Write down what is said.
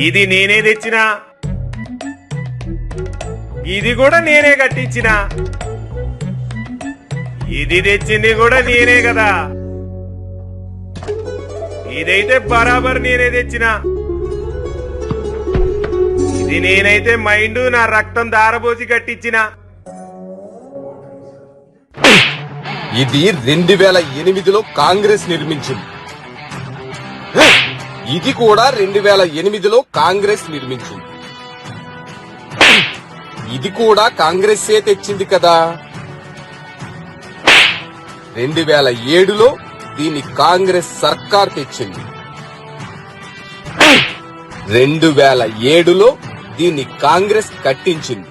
ఇది నేనే తెచ్చినా, ఇది కూడా నేనే కట్టించిన, ఇది తెచ్చింది కూడా నేనే కదా. ఇదైతే బరాబర్ నేనే తెచ్చిన. ఇది నేనైతే మైండ్ నా రక్తం దారబోసి కట్టించిన. ఇది 2008లో కాంగ్రెస్ నిర్మించింది. ఇది కూడా 2008లో కాంగ్రెస్ నిర్మించింది. ఇది కూడా కాంగ్రెస్సే తెచ్చింది కదా. 2007లో దీన్ని కాంగ్రెస్ సర్కార్ తెచ్చింది. 2007లో దీన్ని కాంగ్రెస్ కట్టించింది.